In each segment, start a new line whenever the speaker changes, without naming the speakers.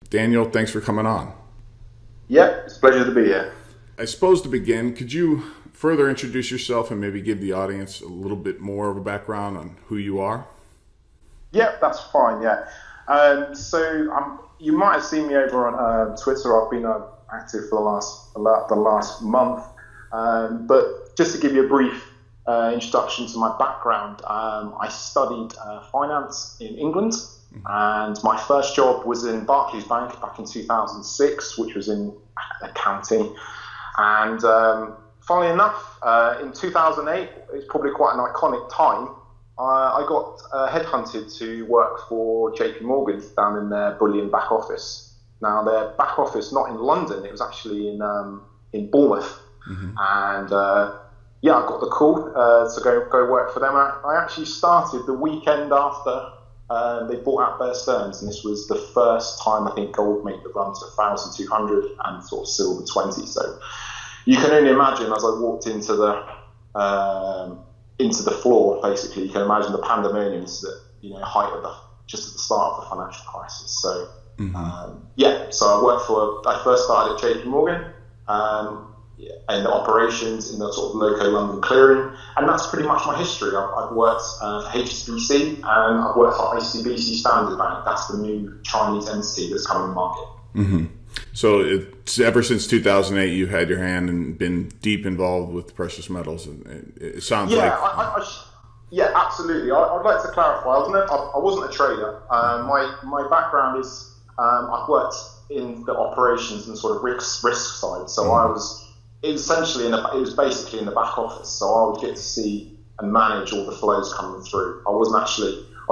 Daniel, thanks for coming on.
Yeah, it's a pleasure to be here.
I suppose to begin, could you further introduce yourself and maybe give the audience a little bit more of a background on who you are?
Yeah, that's fine. Yeah. You might have seen me over on Twitter. I've been active for the last month. But just to give you a brief introduction to my background, I studied finance in England, and my first job was in Barclays Bank back in 2006, which was in accounting. And funnily enough, in 2008, it's probably quite an iconic time. I got headhunted to work for JP Morgan down in their bullion back office. Now, their back office, not in London, it was actually in Bournemouth. And I got the call to go work for them. I actually started the weekend after they bought out Bear Stearns, and this was the first time I think gold made the run to 1,200 and sort of silver 20. So you can only imagine as I walked into the floor, basically, you can imagine the pandemonium at height of just at the start of the financial crisis. So so I first started at JP Morgan in the operations in the sort of local London clearing, and that's pretty much my history. I've worked for HSBC and I've worked for ICBC Standard Bank. That's the new Chinese entity that's coming to market.
Mm-hmm. So ever since 2008, you've had your hand and been deep involved with precious metals. It sounds like...
Yeah, absolutely. I'd like to clarify. I wasn't a trader. My background is I've worked in the operations and sort of risk side. So it was basically in the back office. So I would get to see and manage all the flows coming through. I would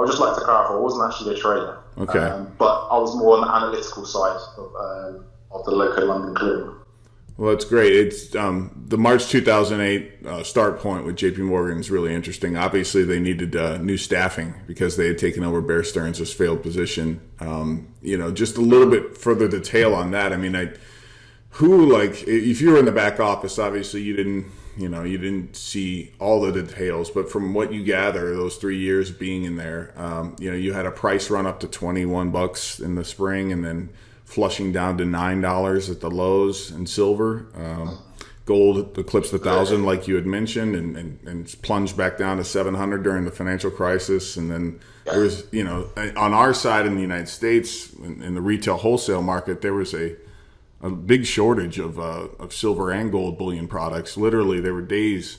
just like to clarify, I wasn't actually a trader.
Okay.
But I was more on the analytical side of the local London clearing.
Well, that's great. It's the March 2008 start point with JP Morgan is really interesting. Obviously, they needed new staffing because they had taken over Bear Stearns' failed position. Just a little bit further detail on that. I mean, if you were in the back office, obviously you didn't see all the details, but from what you gather, those 3 years being in there, you had a price run up to $21 in the spring, and then flushing down to $9 at the lows in silver. Gold eclipsed 1,000, like you had mentioned, and plunged back down to 700 during the financial crisis. And then there was, on our side in the United States, in the retail wholesale market, there was a big shortage of silver and gold bullion products. Literally, there were days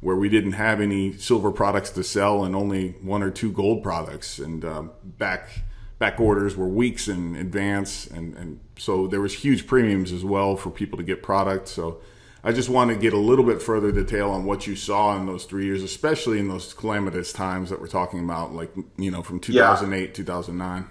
where we didn't have any silver products to sell and only one or two gold products. And back orders were weeks in advance, and so there was huge premiums as well for people to get product. So I just want to get a little bit further detail on what you saw in those 3 years, especially in those calamitous times that we're talking about, like from 2008, 2009.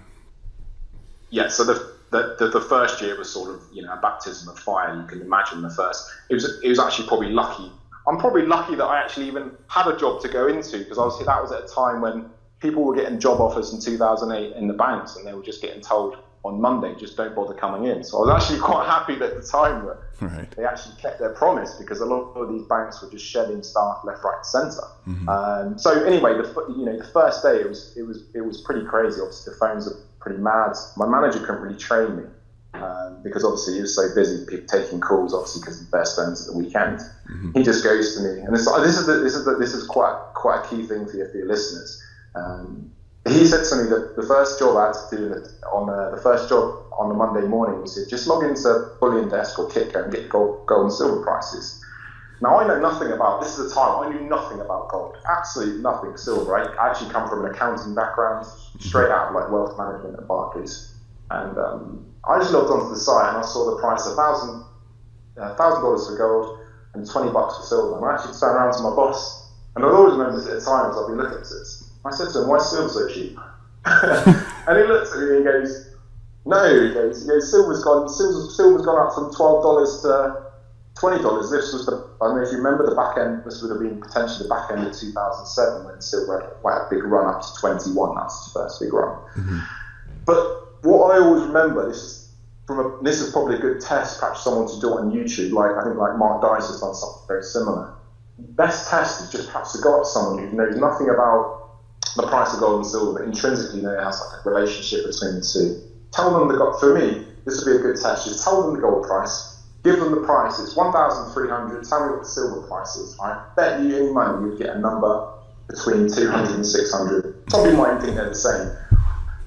Yeah. So the first year was sort of a baptism of fire. You can imagine the first. It was actually probably lucky. I'm probably lucky that I actually even had a job to go into, because that was at a time when people were getting job offers in 2008 in the banks, and they were just getting told on Monday, just don't bother coming in. So I was actually quite happy at the time that they actually kept their promise, because a lot of these banks were just shedding staff left, right, and centre. Mm-hmm. So anyway, the first day it was pretty crazy. Obviously, the phones are pretty mad. My manager couldn't really train me because obviously he was so busy taking calls, obviously because of Bear Stearns at the weekend. Mm-hmm. He just goes to me, and this is quite a key thing for your listeners. He said to me that the first job I had to do on the Monday morning, he said, just log into Bullion Desk or Kitco and get gold and silver prices. Now, I know nothing about, this is a time I knew nothing about gold, absolutely nothing. Silver, I actually come from an accounting background, straight out of wealth management at Barclays. And I just logged onto the site and I saw the price of $1,000 for gold and $20 for silver. And I actually turned around to my boss, and I've always remembered this at times I've been looking at this. I said to him, why is silver so cheap? And he looked at me and he goes, silver's gone up from $12 to $20. This was I don't know if you remember the back end, this would have been potentially the back end of 2007 when silver had a big run up to 21. That's the first big run. Mm-hmm. But what I always remember, this is probably a good test, perhaps someone to do it on YouTube, I think Mark Dice has done something very similar. Best test is just perhaps to go up to someone who knows nothing about the price of gold and silver, but intrinsically has a relationship between the two. tell them for me, this would be a good test. Just tell them the gold price, give them the price. It's 1,300. Tell me what the silver price is. I bet you any money you'd get a number between 200 and 600. Some people might think they're the same.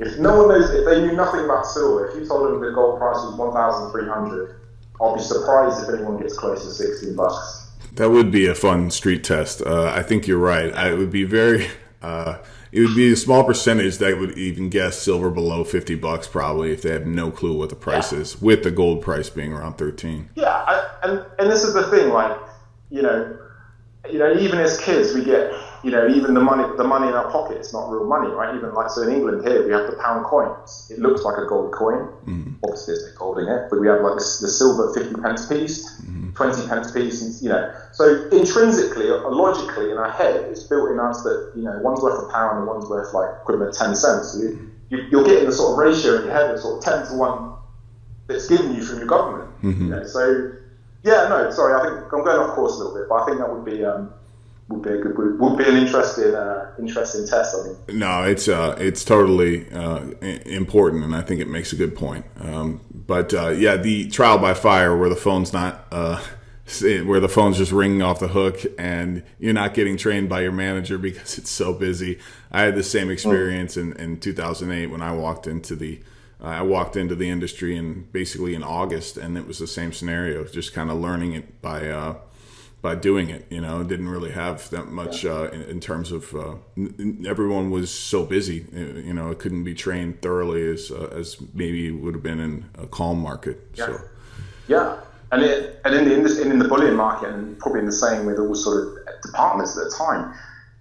If no one knows, if they knew nothing about silver, if you told them the gold price was 1,300, I'll be surprised if anyone gets close to 16 bucks.
That would be a fun street test. I think you're right. It would be it would be a small percentage that would even guess silver below 50 bucks probably if they have no clue what the price is, with the gold price being around 13.
Yeah, and this is the thing, like, you know, even as kids we get, even the money in our pocket, it's not real money, right? Even like, so in England here, we have the pound coins. It looks like a gold coin. Mm-hmm. Obviously, there's no gold in it, but we have like the silver 50 pence piece, 20 pence piece, and, so intrinsically, or logically in our head, it's built in us that, one's worth a pound and one's worth like equivalent 10 cents. So you're getting the sort of ratio in your head, the sort of 10 to 1 that's given you from your government. Mm-hmm. So, yeah, no, sorry, I think I'm going off course a little bit, but I think that would be an interesting test, I think. No,
it's totally important, and I think it makes a good point. But the trial by fire, where the phone's not, where the phone's just ringing off the hook, and you're not getting trained by your manager because it's so busy. I had the same experience in 2008 when I walked into the industry basically in August, and it was the same scenario, just kind of learning it by doing it. Didn't really have that much in terms of everyone was so busy. It couldn't be trained thoroughly as maybe it would have been in a calm market.
Yeah.
So.
Yeah, and in the bullion market, and probably in the same with all sort of departments at the time,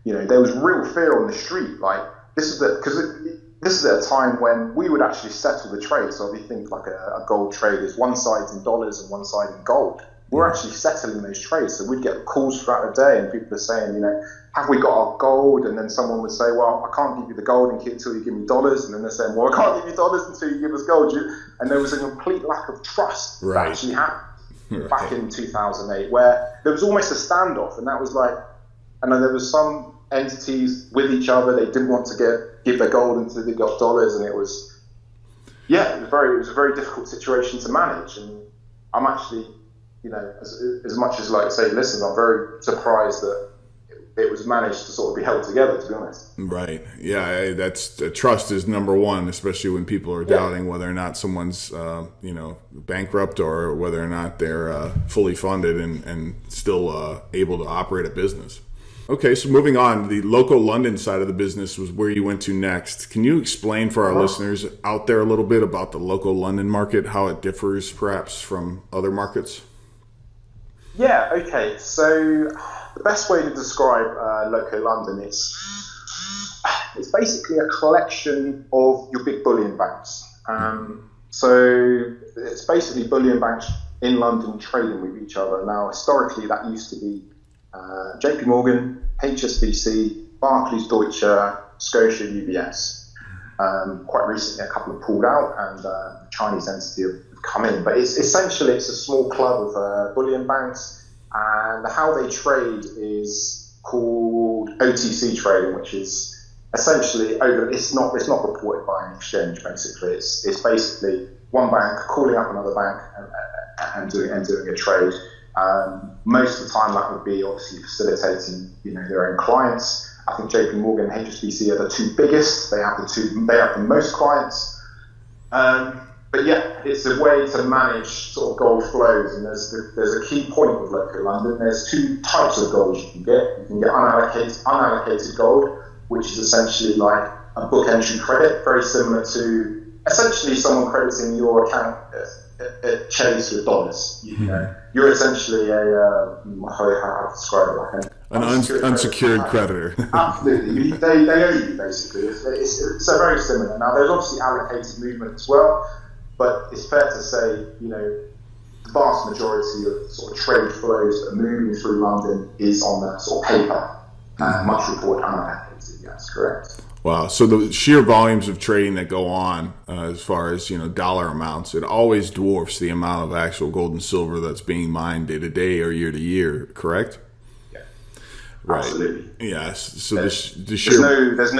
there was real fear on the street. Like, this is at a time when we would actually settle the trade. So if you think like a gold trade, is one side's in dollars and one side in gold. We're actually settling those trades. So we'd get calls throughout the day, and people are saying, have we got our gold? And then someone would say, well, I can't give you the gold until you give me dollars. And then they're saying, well, I can't give you dollars until you give us gold. And there was a complete lack of trust that actually happened back in 2008, where there was almost a standoff. And that was like, and then there was some entities with each other. They didn't want to give their gold until they got dollars. And it was a very difficult situation to manage. And I'm actually, as much as, like, say, listen, I'm very surprised that it was managed to sort of be held together, to be honest.
Right. Yeah, that's trust is number one, especially when people are doubting whether or not someone's, bankrupt, or whether or not they're fully funded and still able to operate a business. Okay, so moving on, the local London side of the business was where you went to next. Can you explain for our listeners out there a little bit about the local London market, how it differs perhaps from other markets?
Yeah, okay. So the best way to describe Loco London is it's basically a collection of your big bullion banks. So it's basically bullion banks in London trading with each other. Now, historically, that used to be JP Morgan, HSBC, Barclays, Deutsche, Scotia, UBS. Quite recently, a couple have pulled out, and the Chinese entity have come in. But it's essentially a small club of bullion banks, and how they trade is called OTC trading, which is essentially it's not reported by an exchange. Basically, it's basically one bank calling up another bank and doing a trade. Most of the time, that would be obviously facilitating their own clients. I think JP Morgan and HSBC are the two biggest. They have the most clients. But yeah, it's a way to manage sort of gold flows, and there's a key point with Loco London. There's two types of gold you can get. You can get unallocated gold, which is essentially like a book entry credit, very similar to essentially someone crediting your account at Chase with dollars. You're essentially how to describe it, like
an unsecured creditor.
Absolutely, they owe you basically. It's a very similar. Now, there's obviously allocated movement as well. But it's fair to say, the vast majority of sort of trade flows that are moving through London is on that sort of paper, much reported unallocated. Yes, correct.
Wow. So the sheer volumes of trading that go on, as far as dollar amounts, it always dwarfs the amount of actual gold and silver that's being mined day to day or year to year. Correct?
Yeah.
Right.
Absolutely.
Yes. So the sheer
there's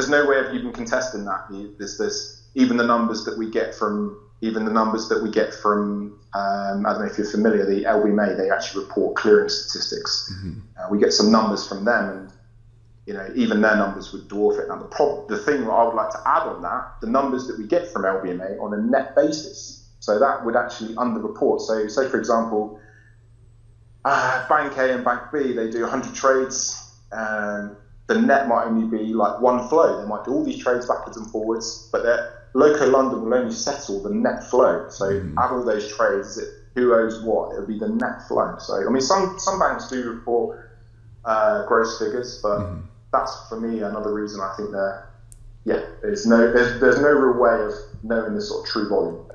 no way of even contesting that. even the numbers that we get from I don't know if you're familiar, the LBMA, they actually report clearing statistics. We get some numbers from them, and even their numbers would dwarf it. Now the thing that I would like to add on that, the numbers that we get from LBMA on a net basis, so that would actually underreport. So say for example, Bank A and Bank B, they do 100 trades, and the net might only be like one flow. They might do all these trades backwards and forwards, but Local London will only settle the net flow. So out of those trades, who owes what? It would be the net flow. So I mean, some banks do report gross figures, but that's for me another reason I think there's no real way of knowing the sort of true volume.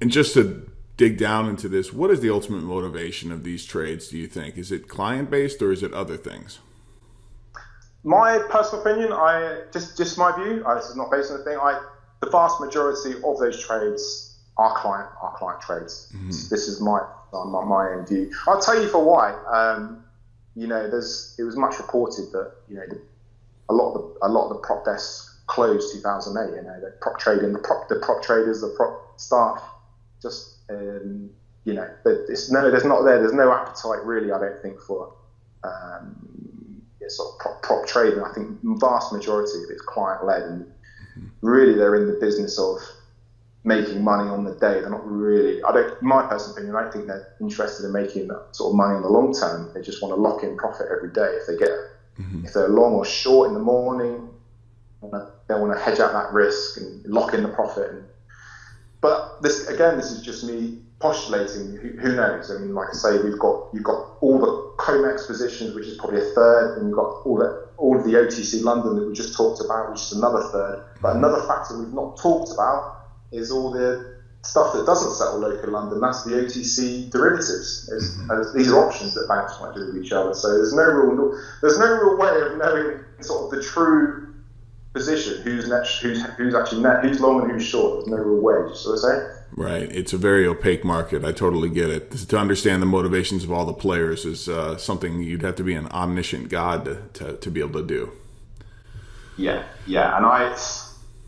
And just to dig down into this, what is the ultimate motivation of these trades, do you think? Is it client based or is it other things?
My personal opinion, just my view, this is not based on anything. The vast majority of those trades are client trades. This is my own view. I'll tell you for why. It was much reported that a lot of the prop desks closed 2008. The prop trading, the prop traders, the prop staff, just there's no appetite really. I don't think for sort of prop trading. I think the vast majority of it's client led, and really they're in the business of making money on the day. They're not really, my personal opinion, I don't think they're interested in making that sort of money in the long term. They just want to lock in profit every day if they get it. If they're long or short in the morning, they want to hedge out that risk and lock in the profit. But this is just me postulating. Who knows? I mean, like I say, you've got all the COMEX positions, which is probably a third, and you've got all of the OTC London that we just talked about, which is another third. But another factor we've not talked about is all the stuff that doesn't settle local London. That's the OTC derivatives. These are options that banks might do with each other. So there's no real way of knowing sort of the true position, who's actually net, who's long and who's short. There's no real way. So I say.
Right. It's a very opaque market. I totally get it. To understand the motivations of all the players is something you'd have to be an omniscient god to be able to do.
Yeah.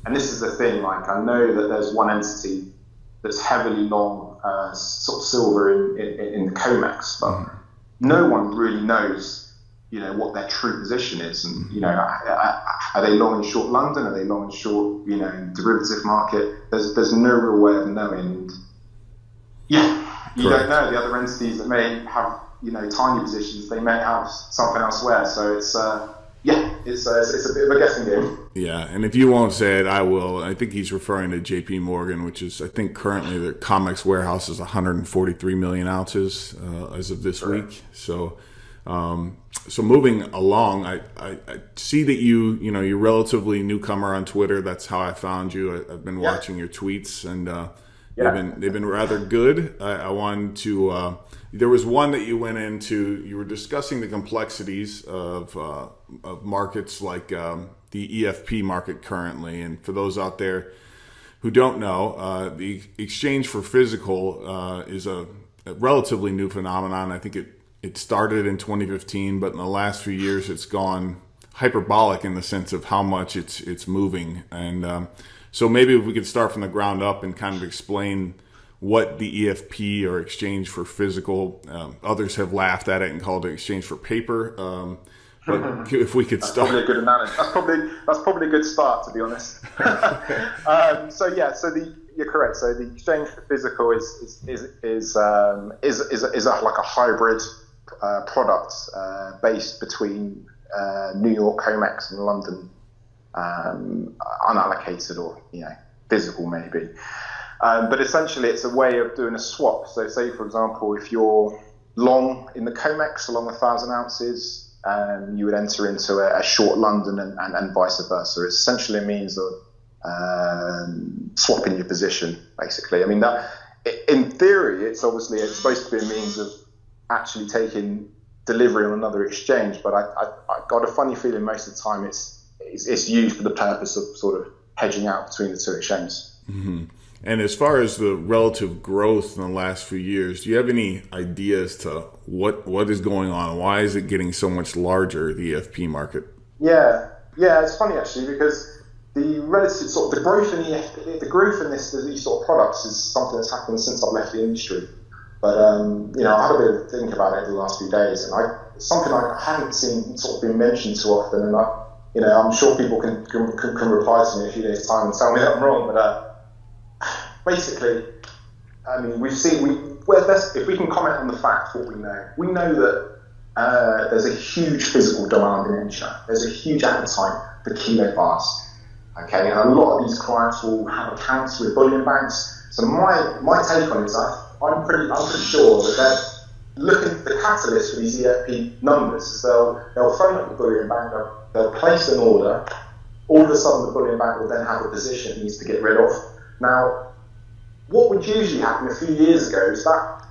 And this is the thing, like I know that there's one entity that's heavily long sort of silver in the COMEX, but no one really knows, what their true position is. And, are they long and short London? Are they long and short, derivative market? There's no real way of knowing. You don't know. The other entities that may have, tiny positions, they may have something elsewhere. So it's a bit of a guessing game.
Yeah, and if you won't say it, I will. I think he's referring to JP Morgan, which is, I think currently the COMEX warehouse is 143 million ounces as of this week. So moving along, I see that you're relatively newcomer on Twitter. That's how I found you. I've been watching your tweets, and they've been rather good. I wanted to. There was one that you went into. You were discussing the complexities of markets like the EFP market currently. And for those out there who don't know, the exchange for physical is a relatively new phenomenon. I think it started in 2015, but in the last few years it's gone hyperbolic in the sense of how much it's moving. And so maybe if we could start from the ground up and kind of explain what the EFP or exchange for physical, others have laughed at it and called it exchange for paper. But if we could start.
That's probably a good analogy. That's probably a good start, to be honest. You're correct. So the exchange for physical is like a hybrid product based between New York COMEX and London unallocated or physical maybe. But essentially, it's a way of doing a swap. So, say for example, if you're long in the COMEX along 1,000 ounces, you would enter into a short London and vice versa. It's essentially a means of swapping your position, basically. I mean, that in theory, it's supposed to be a means of actually taking delivery on another exchange. But I got a funny feeling most of the time it's used for the purpose of sort of hedging out between the two exchanges.
Mm-hmm. And as far as the relative growth in the last few years, do you have any ideas to what is going on? Why is it getting so much larger, the EFP market?
Yeah, it's funny actually, because the relative sort of the growth in the growth in these sort of products is something that's happened since I've left the industry. But I've had a bit of a think about it over the last few days, and it's something I haven't seen sort of been mentioned too often. And I'm sure people can reply to me in a few days' time and tell me that I'm wrong. But basically, I mean, if we can comment on the fact what we know that there's a huge physical demand in Asia. There's a huge appetite for kilo bars. Okay, and a lot of these clients will have accounts with bullion banks. So my take on it is I'm pretty sure that they're looking at the catalyst for these EFP numbers. Is they'll phone up the bullion bank, they'll place an order. All of a sudden, the bullion bank will then have a position it needs to get rid of. Now, what would usually happen a few years ago is that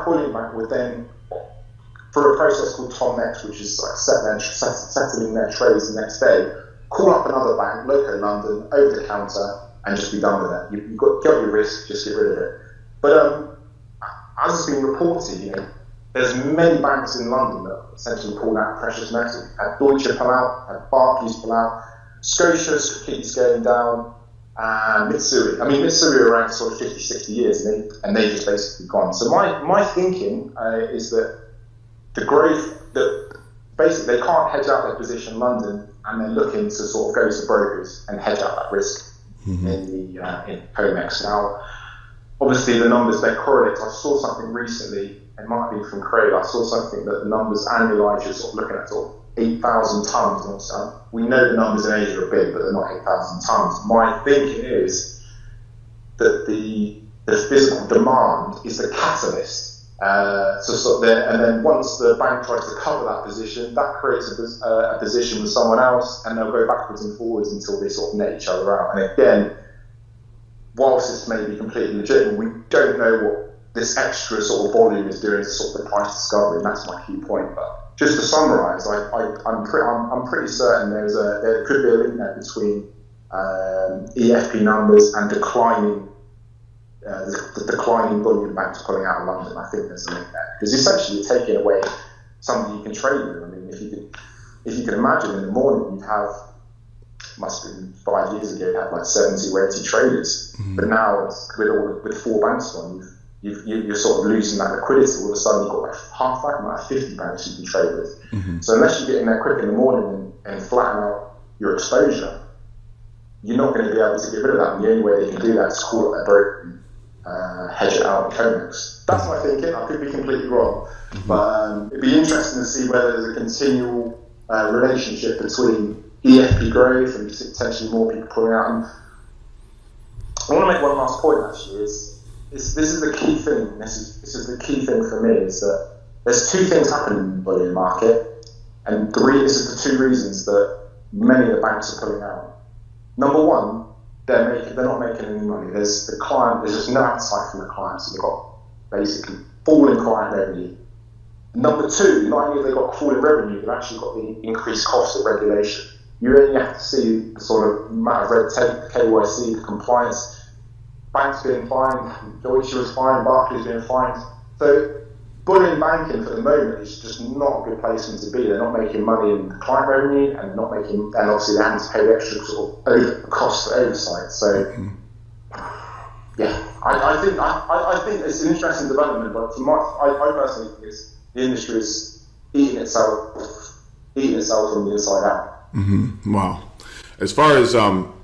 bullion bank would then, for a process called TOMX, which is like settling their trades the next day, call up another bank, local London, over the counter, and just be done with it. You've got your risk, just get rid of it. But as has been reported, there's many banks in London that essentially pulled out precious metal. Had Deutsche pull out, had Barclays pull out, Scotia's completely scaling down, and Mitsui. I mean, Mitsui are around sort of 50, 60 years, and they just basically gone. So my thinking is that the growth, that basically they can't hedge out their position in London, and they're looking to sort of go to brokers and hedge out that risk in COMEX. Now, obviously the numbers, they correlate. I saw something recently, it might be from Craig, I saw something that the numbers annualized, you're sort of looking at sort of 8,000 tons. We know the numbers in Asia are big, but they're not 8,000 tons. My thinking is that the physical demand is the catalyst. And then once the bank tries to cover that position, that creates a position with someone else, and they'll go backwards and forwards until they sort of net each other out. And again, whilst this may be completely legitimate, we don't know what this extra sort of volume is doing to sort of the price discovery, and that's my key point. But just to summarise, I'm pretty certain there could be a link there between EFP numbers and the declining bullion banks pulling out of London. I think there's a link there, because essentially you're taking away somebody you can trade with. I mean, if you could imagine, in the morning you'd have, must have been 5 years ago, you had like 70 or 80 traders, but now with 4 banks on, you're sort of losing that liquidity. All of a sudden you've got like half that, you might have 50 banks you can trade with. So unless you get in there quick in the morning and flatten out your exposure, you're not going to be able to get rid of that. And the only way they can do that is call up their broker and hedge it out in COMEX. That's my thinking. I could be completely wrong, but it'd be interesting to see whether there's a continual relationship between EFP growth and potentially more people pulling out. And I want to make one last point, actually, is this is the key thing. This is the key thing for me, is that there's 2 things happening in the bullion market, and this is the 2 reasons that many of the banks are pulling out. Number one, they're not making any money. There's just no appetite from the clients, so they've got basically falling client revenue. Number 2, not only have they got falling revenue, they've actually got the increased cost of regulation. You only have to see the sort of amount of red tape, the KYC, the compliance. Banks being fined, Deutsche was fined, Barclays being fined. So bullion banking for the moment is just not a good place for them to be. They're not making money in client revenue, and obviously they have to pay the extra sort of costs for oversight. So yeah, I think it's an interesting development, but I personally think the industry is eating itself from the inside out.
Wow. As far as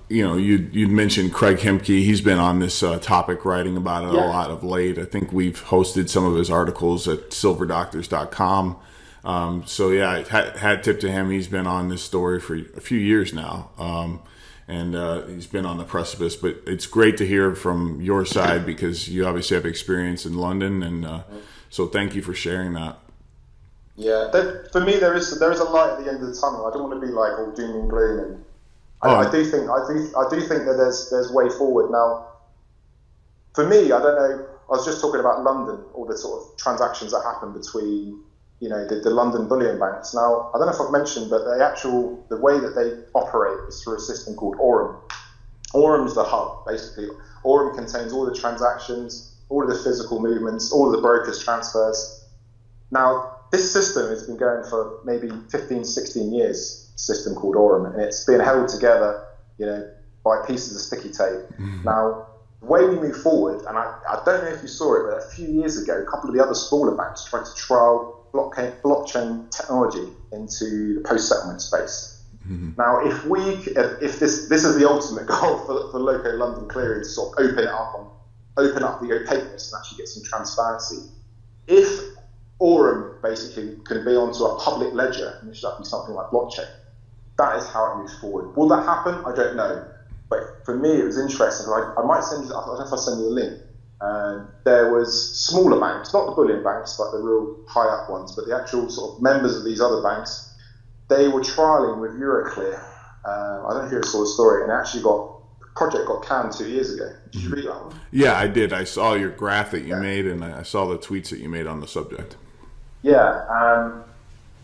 you'd mentioned Craig Hemke. He's been on this topic, writing about it a lot of late. I think we've hosted some of his articles at silverdoctors.com. So yeah, hat tip to him. He's been on this story for a few years now, and he's been on the precipice. But it's great to hear from your side, because you obviously have experience in London, and so thank you for sharing that.
Yeah, for me there is a light at the end of the tunnel. I don't want to be like all doom and gloom, and I do think that there's way forward. Now, for me, I don't know. I was just talking about London, all the sort of transactions that happen between the London bullion banks. Now, I don't know if I've mentioned, but the way that they operate is through a system called Aurum. Aurum's the hub, basically. Aurum contains all the transactions, all of the physical movements, all of the brokers' transfers. Now, this system has been going for maybe 15, 16 years, a system called Aurum, and it's been held together, by pieces of sticky tape. Now, the way we move forward, and I don't know if you saw it, but a few years ago, a couple of the other smaller banks tried to trial blockchain technology into the post-settlement space. Now, if this is the ultimate goal for Loco London Clearing, to sort of open up the opaqueness and actually get some transparency. If Aurum basically can be onto a public ledger, and it should be something like blockchain, that is how it moves forward. Will that happen? I don't know. But for me, it was interesting. I might send you, I don't know if I'll send you a link. There was smaller banks, not the bullion banks, but the real high up ones, but the actual sort of members of these other banks, they were trialing with Euroclear. I don't know if you saw the story, and actually the project got canned 2 years ago. Did you read that one?
Yeah, I did. I saw your graph that you made, and I saw the tweets that you made on the subject.
Yeah,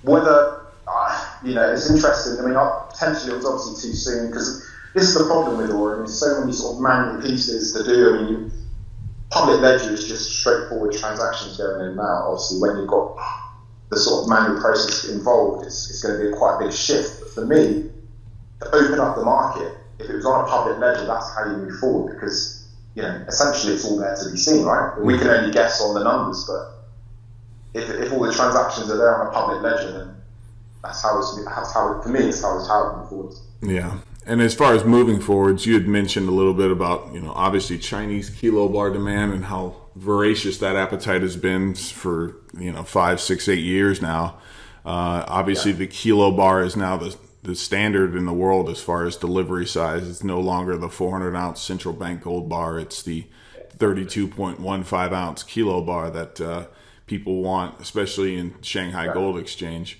whether, it's interesting. I mean, potentially it was obviously too soon, because this is the problem with Aurum. There's so many sort of manual pieces to do. I mean, public ledger is just straightforward transactions going in and out. Obviously, when you've got the sort of manual process involved, it's going to be quite a big shift. But for me, to open up the market, if it was on a public ledger, that's how you move forward, because essentially it's all there to be seen, right? We can only guess on the numbers, but if all the transactions are there on a public ledger, then that's how for me, it's how it moves forward.
Yeah. And as far as moving forwards, you had mentioned a little bit about, obviously Chinese kilobar demand and how voracious that appetite has been for, 5, 6, 8 years now. Obviously, the kilobar is now the standard in the world as far as delivery size. It's no longer the 400-ounce central bank gold bar. It's the 32.15-ounce kilobar that people want, especially in Shanghai Gold Exchange.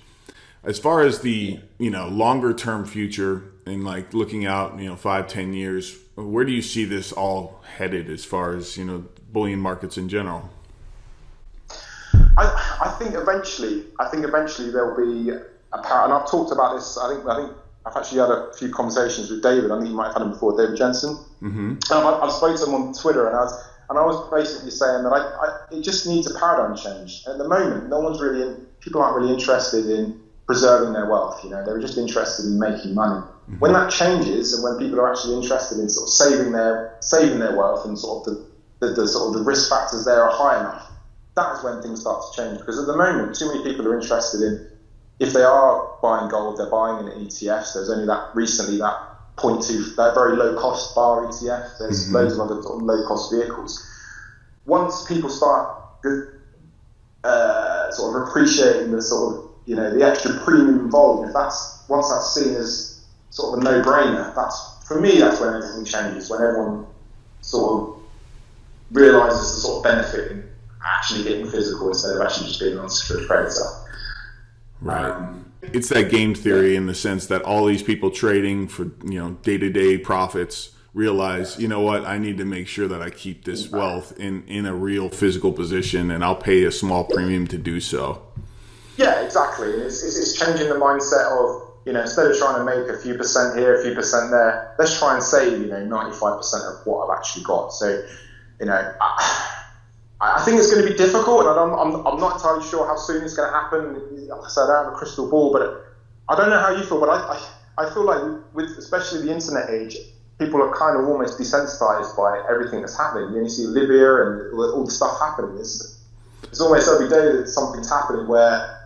As far as the longer term future and like looking out 5-10 years, where do you see this all headed as far as bullion markets in general?
I think eventually there'll be and I've talked about this. I think I've actually had a few conversations with David. I think you might have had him before, David Jensen. I've spoken to him on Twitter, and I was basically saying that it just needs a paradigm change. At the moment, people aren't really interested in preserving their wealth. They're just interested in making money. When that changes, and when people are actually interested in sort of saving their wealth, and sort of the risk factors there are high enough, that is when things start to change. Because at the moment, too many people are interested in, if they are buying gold, they're buying in ETFs. There's only that very low cost bar ETF. There's loads of other sort of low cost vehicles. Once people start sort of appreciating the sort of the extra premium involved, once that's seen as sort of a no-brainer, that's when everything changes. When everyone sort of realises the sort of benefit in actually getting physical instead of actually just being an unsecured creditor.
Right. It's that game theory in the sense that all these people trading for day-to-day profits realize, what, I need to make sure that I keep this wealth in a real physical position, and I'll pay a small premium to do so. Yeah,
exactly. It's changing the mindset of, instead of trying to make a few percent here, a few percent there, let's try and save 95% of what I've actually got. So, I think it's going to be difficult, and I'm not entirely sure how soon it's going to happen. Like I said, I don't have a crystal ball, but I don't know how you feel, but I feel like with especially the internet age, people are kind of almost desensitized by everything that's happening. You see Libya and all the stuff happening. It's almost every day that something's happening where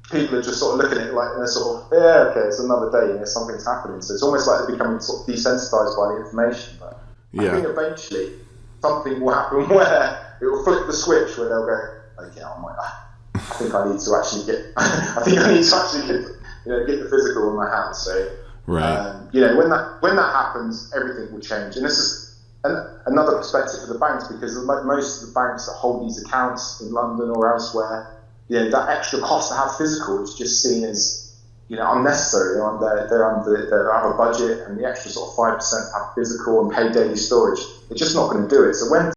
people are just sort of looking at it like, and they're sort of, it's another day, something's happening. So it's almost like they're becoming sort of desensitized by the information. But I think eventually something will happen where it will flip the switch, where they'll go, okay, I think I need to actually get the physical in my hands. So,
right.
When that happens, everything will change. And this is another perspective for the banks, because like most of the banks that hold these accounts in London or elsewhere, that extra cost to have physical is just seen as unnecessary. They have a budget, and the extra sort of 5% to have physical and pay daily storage, they're just not going to do it. So when